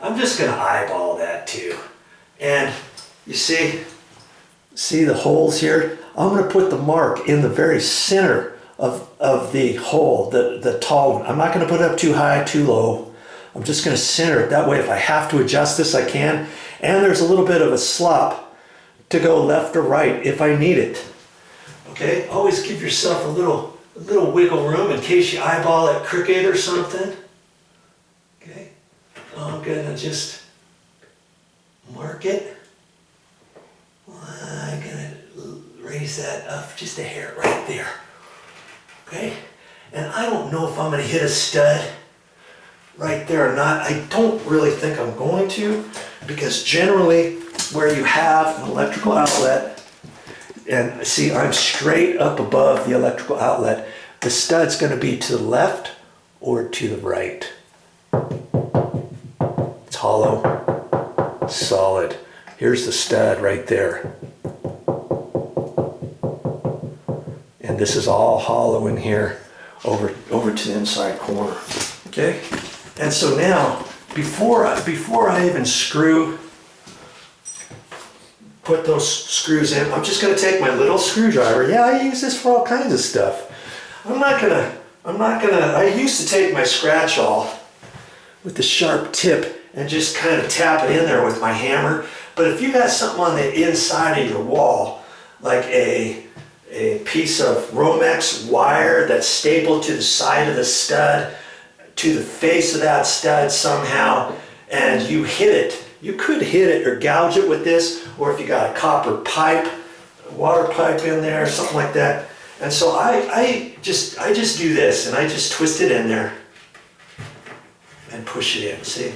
I'm just gonna eyeball that too. And you see the holes here? I'm gonna put the mark in the very center of the hole, the tall one. I'm not gonna put it up too high, too low. I'm just gonna center it. That way if I have to adjust this, I can. And there's a little bit of a slop to go left or right if I need it. Okay, always give yourself a little wiggle room in case you eyeball it crooked or something. Okay, I'm gonna just mark it. I'm gonna raise that up just a hair right there. Okay, and I don't know if I'm gonna hit a stud right there or not. I don't really think I'm going to, because generally where you have an electrical outlet, and see I'm straight up above the electrical outlet, the stud's going to be to the left or to the right. It's hollow, solid. Here's the stud right there. And this is all hollow in here over to the inside corner. Okay? And so now, before I even put those screws in, I'm just gonna take my little screwdriver. Yeah, I use this for all kinds of stuff. I used to take my scratch awl with the sharp tip and just kind of tap it in there with my hammer. But if you got something on the inside of your wall, like a piece of Romex wire that's stapled to the side of the stud, to the face of that stud somehow, and you hit it, you could hit it or gouge it with this, or if you got a copper pipe, water pipe in there, something like that. And so I just do this, and I just twist it in there and push it in. See?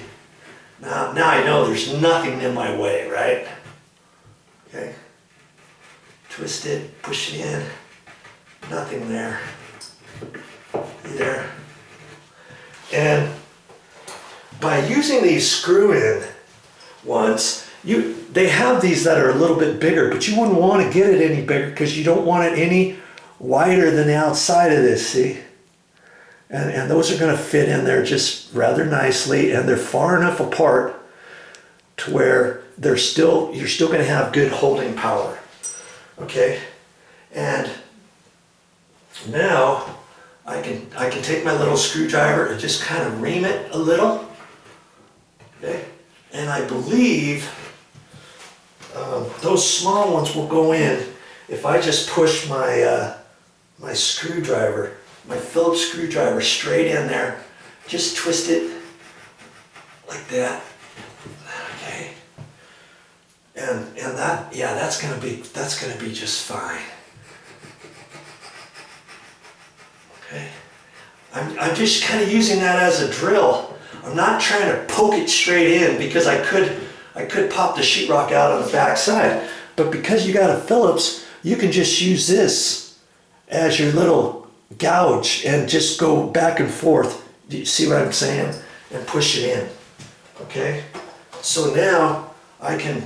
Now I know there's nothing in my way, right? Okay. Twist it, push it in. Nothing there. Either. And by using these screw-in ones, they have these that are a little bit bigger, but you wouldn't want to get it any bigger because you don't want it any wider than the outside of this, see? And those are going to fit in there just rather nicely, and they're far enough apart to where you're still going to have good holding power. Okay? And now I can take my little screwdriver and just kind of ream it a little. Okay? And I believe those small ones will go in if I just push my my screwdriver, my Phillips screwdriver straight in there. Just twist it like that. Okay. And that, yeah, that's gonna be just fine. Okay. I'm just kind of using that as a drill. I'm not trying to poke it straight in because I could pop the sheetrock out on the back side. But because you got a Phillips, you can just use this as your little gouge and just go back and forth. Do you see what I'm saying? And push it in. Okay? So now I can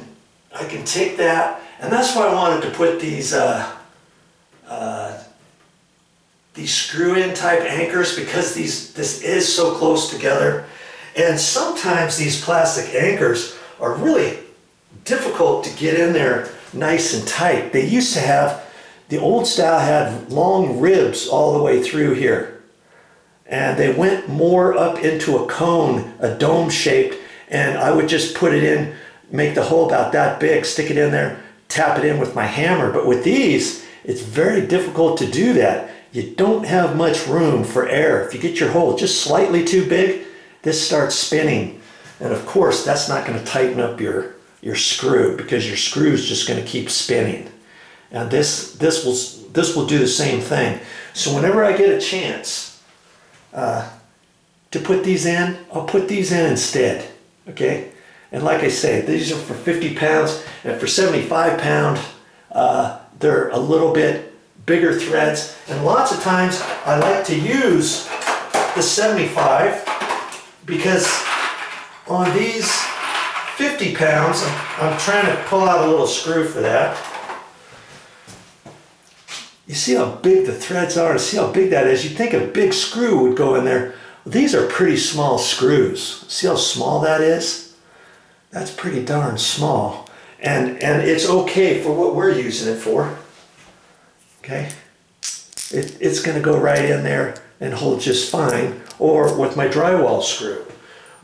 take that, and that's why I wanted to put these screw-in type anchors, because this is so close together. And sometimes these plastic anchors are really difficult to get in there nice and tight. They used to have, the old style had long ribs all the way through here. And they went more up into a cone, a dome shaped, and I would just put it in, make the hole about that big, stick it in there, tap it in with my hammer. But with these, it's very difficult to do that. You don't have much room for air. If you get your hole just slightly too big, this starts spinning. And of course, that's not going to tighten up your screw, because your screw is just going to keep spinning. And this will do the same thing. So whenever I get a chance to put these in, I'll put these in instead. Okay? And like I say, these are for 50 pounds, and for 75 pound, they're a little bit bigger threads. And lots of times I like to use the 75 because on these 50 pounds, I'm trying to pull out a little screw for that. You see how big the threads are, see how big that is. You'd think a big screw would go in there. These are pretty small screws. See how small that is? That's pretty darn small. And it's okay for what we're using it for. Okay? It's going to go right in there and hold just fine, or with my drywall screw.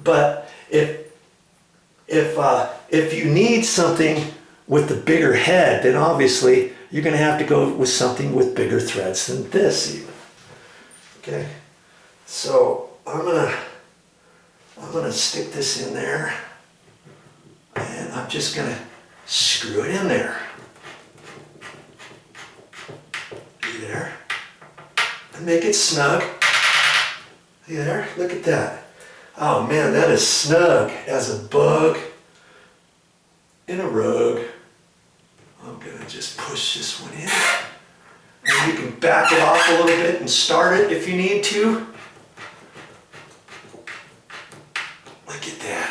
But if you need something with the bigger head, then obviously you're going to have to go with something with bigger threads than this even. Okay? So I'm gonna stick this in there, and I'm just gonna screw it in there. See there? And make it snug. See there? Look at that. Oh man, that is snug as a bug in a rug. I'm gonna just push this one in. And you can back it off a little bit and start it if you need to. Look at that.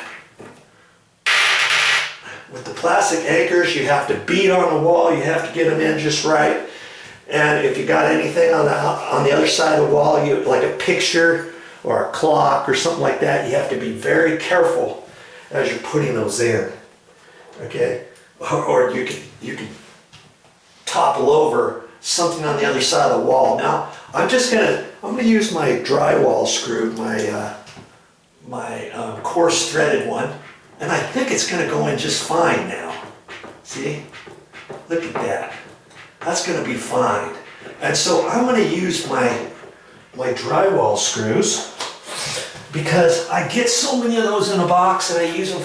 With the plastic anchors, you have to beat on the wall. You have to get them in just right. And if you got anything on the other side of the wall, like a picture or a clock or something like that, you have to be very careful as you're putting those in. Okay? Or you can topple over something on the other side of the wall. Now, I'm gonna use my drywall screw, my coarse threaded one, and I think it's gonna go in just fine now. See? Look at that. That's gonna be fine. And so I'm gonna use my drywall screws, because I get so many of those in a box, and I use them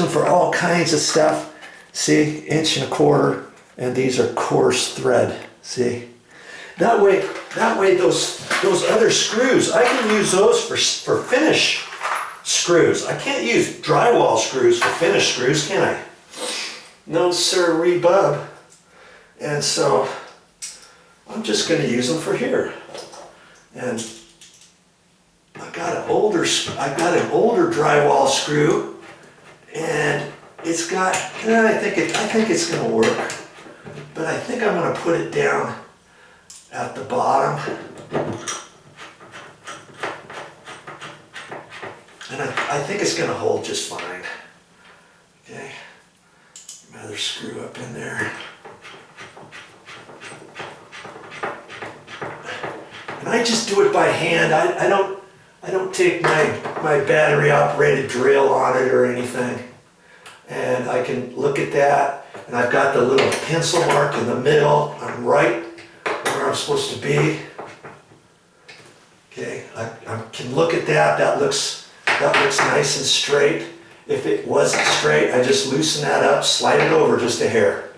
for all kinds of stuff. See, 1.25 inch, and these are coarse thread. See, that way those other screws, I can use those for finish screws. I can't use drywall screws for finish screws, can I? No sir, bub. And so I'm just going to use them for here. And I got an older drywall screw, and it's got, I think it's going to work, but I think I'm going to put it down at the bottom, and I think it's going to hold just fine. Okay, another screw up in there, and I just do it by hand. I don't take my battery operated drill on it or anything. And I can look at that, and I've got the little pencil mark in the middle. I'm right where I'm supposed to be. Okay, I can look at that. That looks nice and straight. If it wasn't straight, I just loosen that up, slide it over just a hair.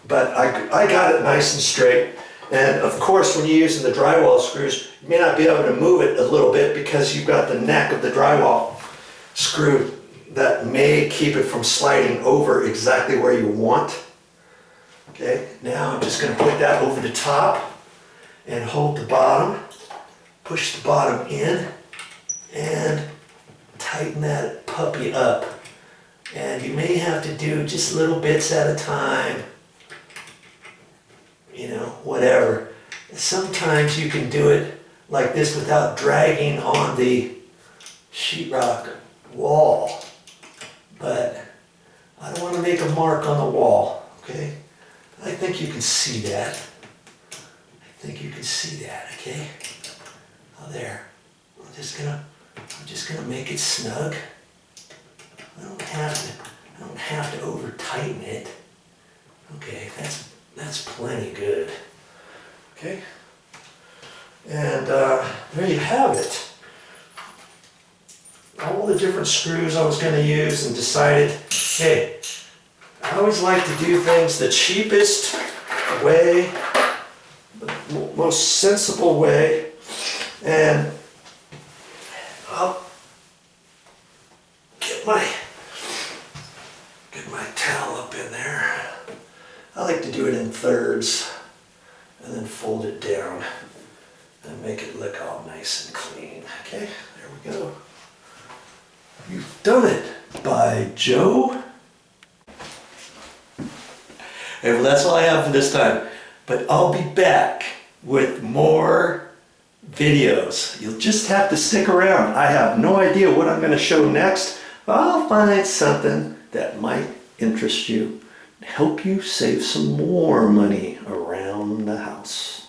But I got it nice and straight. And of course, when you're using the drywall screws, you may not be able to move it a little bit because you've got the neck of the drywall screw that may keep it from sliding over exactly where you want. Okay, now I'm just going to put that over the top and hold the bottom, push the bottom in, and tighten that puppy up. And you may have to do just little bits at a time, you know, whatever. Sometimes you can do it like this without dragging on the sheetrock wall. But I don't want to make a mark on the wall, okay? I think you can see that. Okay? Oh, there. I'm just gonna make it snug. I don't have to over tighten it. Okay, that's plenty good. Okay? And there you have it. All the different screws I was going to use, and decided, hey, I always like to do things the cheapest way, the most sensible way, and I'll get my towel up in there. I like to do it in thirds and then fold it down and make it look all nice and clean. Okay, there we go. You've done it by Joe. Hey, well, that's all I have for this time. But I'll be back with more videos. You'll just have to stick around. I have no idea what I'm going to show next, I'll find something that might interest you and help you save some more money around the house.